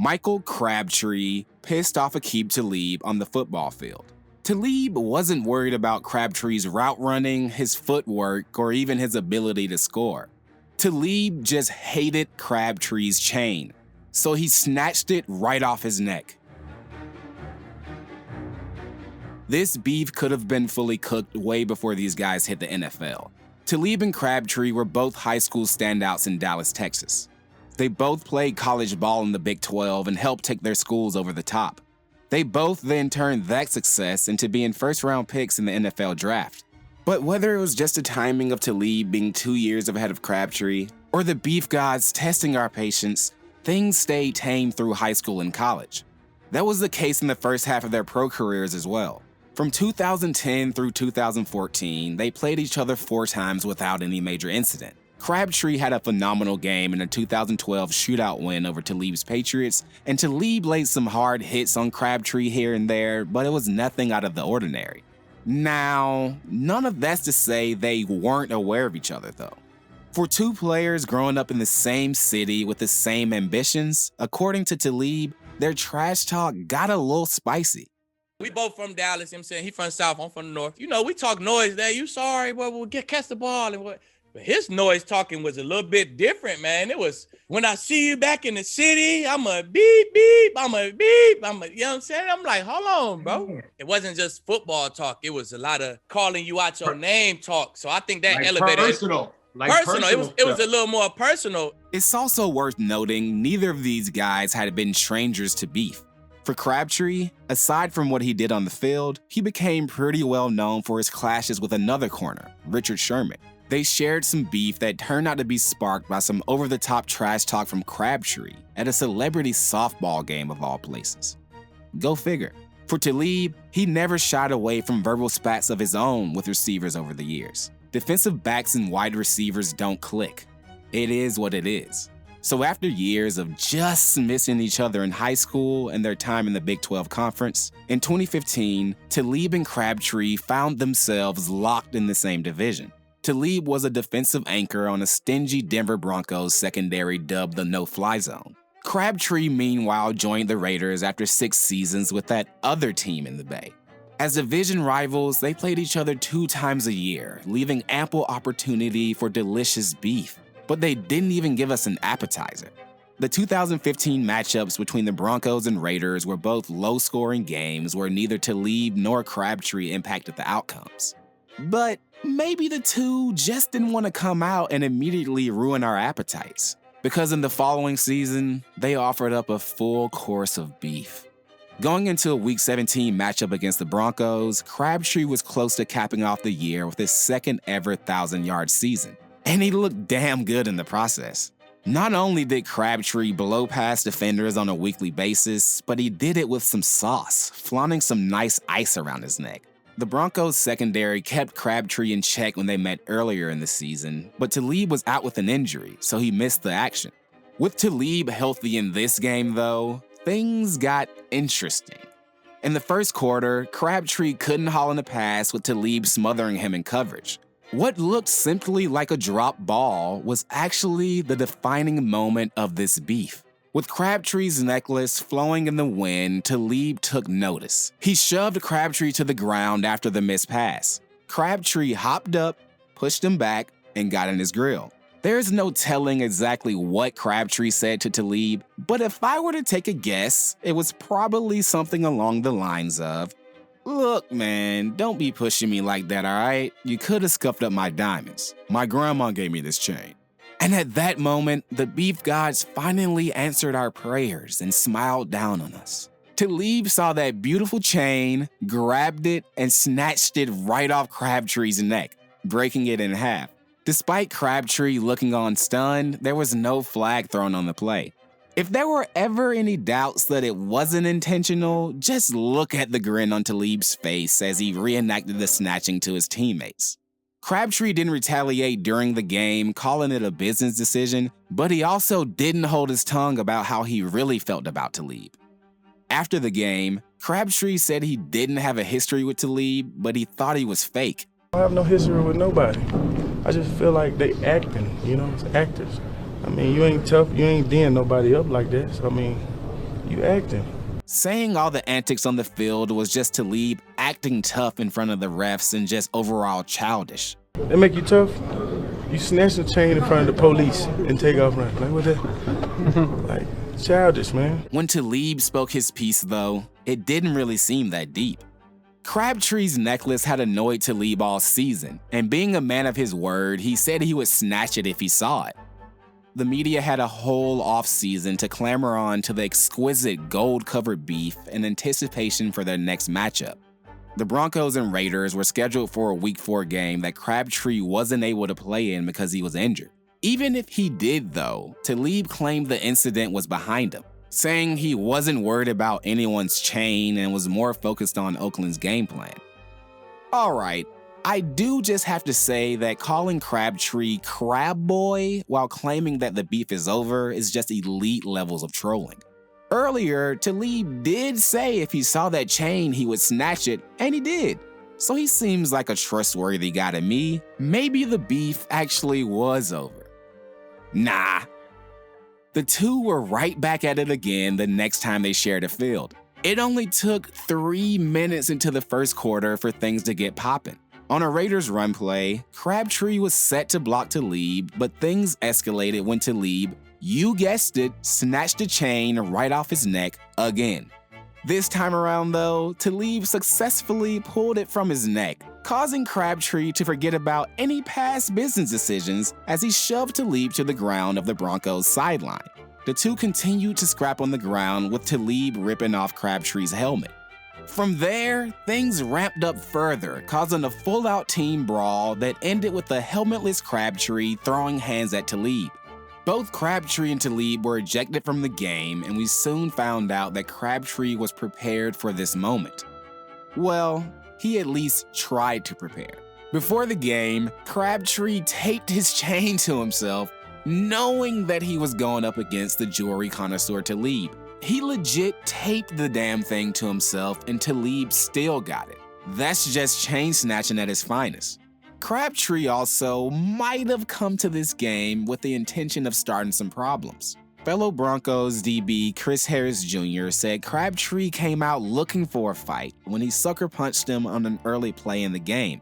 Michael Crabtree pissed off Aqib Talib on the football field. Talib wasn't worried about Crabtree's route running, his footwork, or even his ability to score. Talib just hated Crabtree's chain, so he snatched it right off his neck. This beef could have been fully cooked way before these guys hit the NFL. Talib and Crabtree were both high school standouts in Dallas, Texas. They both played college ball in the Big 12 and helped take their schools over the top. They both then turned that success into being first-round picks in the NFL draft. But whether it was just the timing of Talib being 2 years ahead of Crabtree, or the beef gods testing our patience, things stayed tame through high school and college. That was the case in the first half of their pro careers as well. From 2010 through 2014, they played each other 4 times without any major incident. Crabtree had a phenomenal game in a 2012 shootout win over Talib's Patriots, and Talib laid some hard hits on Crabtree here and there, but it was nothing out of the ordinary. Now, none of that's to say they weren't aware of each other though. For 2 players growing up in the same city with the same ambitions, according to Talib, their trash talk got a little spicy. We both from Dallas, you know what I'm saying? He from the South, I'm from the North. You know, we talk noise there. You sorry, boy, we'll catch the ball and what. But his noise talking was a little bit different, man. It was, when I see you back in the city, I'm a beep, beep, I'm a beep, you know what I'm saying? I'm like, hold on, bro. It wasn't just football talk. It was a lot of calling you out your name talk. So I think that like elevated. Personal. It was a little more personal. It's also worth noting neither of these guys had been strangers to beef. For Crabtree, aside from what he did on the field, he became pretty well known for his clashes with another corner, Richard Sherman. They shared some beef that turned out to be sparked by some over-the-top trash talk from Crabtree at a celebrity softball game of all places. Go figure. For Talib, he never shied away from verbal spats of his own with receivers over the years. Defensive backs and wide receivers don't click. It is what it is. So after years of just missing each other in high school and their time in the Big 12 Conference, in 2015, Talib and Crabtree found themselves locked in the same division. Talib was a defensive anchor on a stingy Denver Broncos secondary dubbed the no-fly zone. Crabtree, meanwhile, joined the Raiders after 6 seasons with that other team in the Bay. As division rivals, they played each other 2 times a year, leaving ample opportunity for delicious beef. But they didn't even give us an appetizer. The 2015 matchups between the Broncos and Raiders were both low-scoring games where neither Talib nor Crabtree impacted the outcomes. But maybe the two just didn't want to come out and immediately ruin our appetites, because in the following season, they offered up a full course of beef. Going into a Week 17 matchup against the Broncos, Crabtree was close to capping off the year with his second ever 1,000-yard season, and he looked damn good in the process. Not only did Crabtree blow past defenders on a weekly basis, but he did it with some sauce, flaunting some nice ice around his neck. The Broncos secondary kept Crabtree in check when they met earlier in the season, but Talib was out with an injury, so he missed the action. With Talib healthy in this game, though, things got interesting. In the first quarter, Crabtree couldn't haul in a pass with Talib smothering him in coverage. What looked simply like a drop ball was actually the defining moment of this beef. With Crabtree's necklace flowing in the wind, Talib took notice. He shoved Crabtree to the ground after the missed pass. Crabtree hopped up, pushed him back, and got in his grill. There's no telling exactly what Crabtree said to Talib, but if I were to take a guess, it was probably something along the lines of, "Look, man, don't be pushing me like that, all right? You could have scuffed up my diamonds. My grandma gave me this chain." And at that moment, the beef gods finally answered our prayers and smiled down on us. Talib saw that beautiful chain, grabbed it, and snatched it right off Crabtree's neck, breaking it in half. Despite Crabtree looking on stunned, there was no flag thrown on the play. If there were ever any doubts that it wasn't intentional, just look at the grin on Talib's face as he reenacted the snatching to his teammates. Crabtree didn't retaliate during the game, calling it a business decision, but he also didn't hold his tongue about how he really felt about Talib. After the game, Crabtree said he didn't have a history with Talib, but he thought he was fake. I have no history with nobody. I just feel like they acting, it's actors. I mean, you ain't tough, you ain't D'ing nobody up like that. So, I mean, You acting. Saying all the antics on the field was just Talib acting tough in front of the refs and just overall childish. That make you tough? You snatch the chain in front of the police and take off running. Like, what that? Like, childish, man. When Talib spoke his piece, though, it didn't really seem that deep. Crabtree's necklace had annoyed Talib all season, and being a man of his word, he said he would snatch it if he saw it. The media had a whole offseason to clamor on to the exquisite gold-covered beef in anticipation for their next matchup. The Broncos and Raiders were scheduled for a Week 4 game that Crabtree wasn't able to play in because he was injured. Even if he did, though, Talib claimed the incident was behind him, saying he wasn't worried about anyone's chain and was more focused on Oakland's game plan. Alright, I do just have to say that calling Crabtree Crab Boy while claiming that the beef is over is just elite levels of trolling. Earlier, Talib did say if he saw that chain he would snatch it, and he did. So he seems like a trustworthy guy to me. Maybe the beef actually was over. Nah. The two were right back at it again the next time they shared a field. It only took 3 minutes into the first quarter for things to get popping. On a Raiders run play, Crabtree was set to block Talib, but things escalated when Talib, you guessed it, snatched a chain right off his neck again. This time around though, Talib successfully pulled it from his neck, causing Crabtree to forget about any past business decisions as he shoved Talib to the ground of the Broncos sideline. The two continued to scrap on the ground with Talib ripping off Crabtree's helmet. From there, things ramped up further, causing a full-out team brawl that ended with the helmetless Crabtree throwing hands at Talib. Both Crabtree and Talib were ejected from the game, and we soon found out that Crabtree was prepared for this moment. Well, he at least tried to prepare. Before the game, Crabtree taped his chain to himself, knowing that he was going up against the jewelry connoisseur Talib. He legit taped the damn thing to himself, and Talib still got it. That's just chain snatching at its finest. Crabtree also might have come to this game with the intention of starting some problems. Fellow Broncos DB Chris Harris Jr. said Crabtree came out looking for a fight when he sucker punched him on an early play in the game.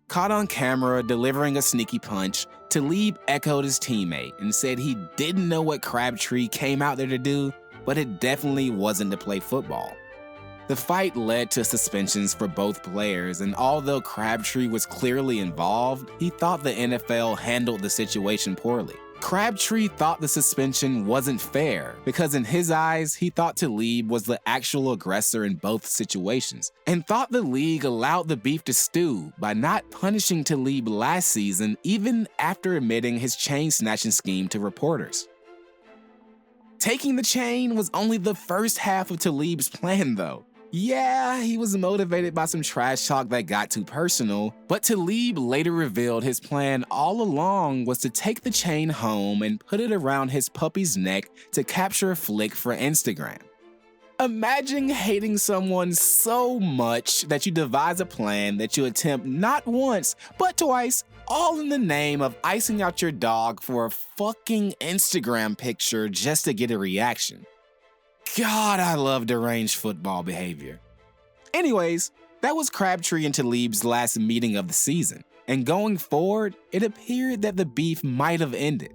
Caught on camera delivering a sneaky punch, Talib echoed his teammate and said he didn't know what Crabtree came out there to do, but it definitely wasn't to play football. The fight led to suspensions for both players, and although Crabtree was clearly involved, he thought the NFL handled the situation poorly. Crabtree thought the suspension wasn't fair because in his eyes, he thought Talib was the actual aggressor in both situations, and thought the league allowed the beef to stew by not punishing Talib last season even after admitting his chain snatching scheme to reporters. Taking the chain was only the first half of Talib's plan though. Yeah, he was motivated by some trash talk that got too personal, but Talib later revealed his plan all along was to take the chain home and put it around his puppy's neck to capture a flick for Instagram. Imagine hating someone so much that you devise a plan that you attempt not once, but twice, all in the name of icing out your dog for a fucking Instagram picture just to get a reaction. God, I love deranged football behavior. Anyways, that was Crabtree and Talib's last meeting of the season, and going forward, it appeared that the beef might have ended.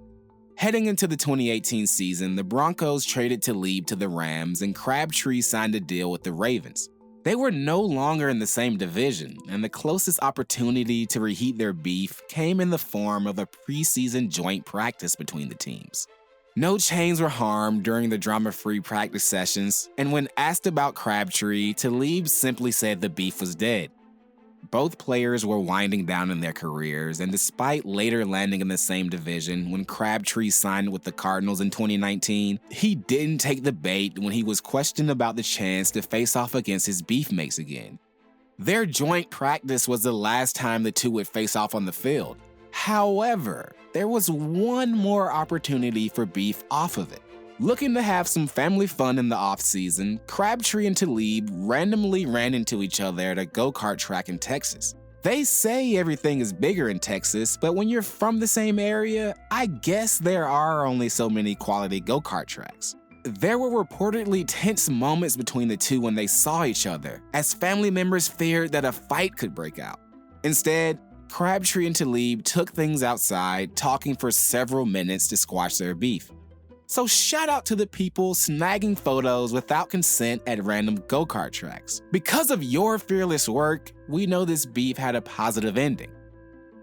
Heading into the 2018 season, the Broncos traded Talib to the Rams and Crabtree signed a deal with the Ravens. They were no longer in the same division, and the closest opportunity to reheat their beef came in the form of a preseason joint practice between the teams. No chains were harmed during the drama-free practice sessions, and when asked about Crabtree, Talib simply said the beef was dead. Both players were winding down in their careers, and despite later landing in the same division when Crabtree signed with the Cardinals in 2019, he didn't take the bait when he was questioned about the chance to face off against his beefmates again. Their joint practice was the last time the two would face off on the field. However, there was one more opportunity for beef off of it. Looking to have some family fun in the offseason, Crabtree and Talib randomly ran into each other at a go-kart track in Texas. They say everything is bigger in Texas, but when you're from the same area, I guess there are only so many quality go-kart tracks. There were reportedly tense moments between the two when they saw each other, as family members feared that a fight could break out. Instead, Crabtree and Talib took things outside, talking for several minutes to squash their beef. So shout out to the people snagging photos without consent at random go-kart tracks. Because of your fearless work, we know this beef had a positive ending.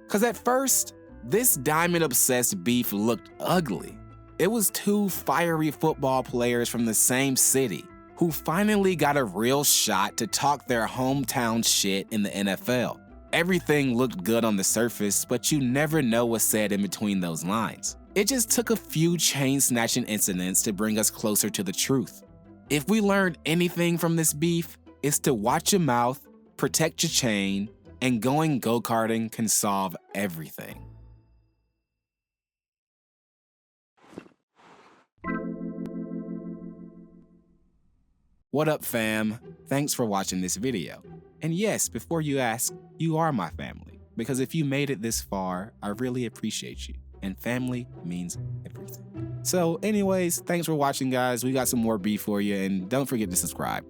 Cause at first, this diamond-obsessed beef looked ugly. It was two fiery football players from the same city who finally got a real shot to talk their hometown shit in the NFL. Everything looked good on the surface, but you never know what's said in between those lines. It just took a few chain-snatching incidents to bring us closer to the truth. If we learned anything from this beef, it's to watch your mouth, protect your chain, and going go-karting can solve everything. What up, fam? Thanks for watching this video. And yes, before you ask, you are my family, because if you made it this far, I really appreciate you, and family means everything. So anyways, thanks for watching, guys. We got some more beef for you, and don't forget to subscribe.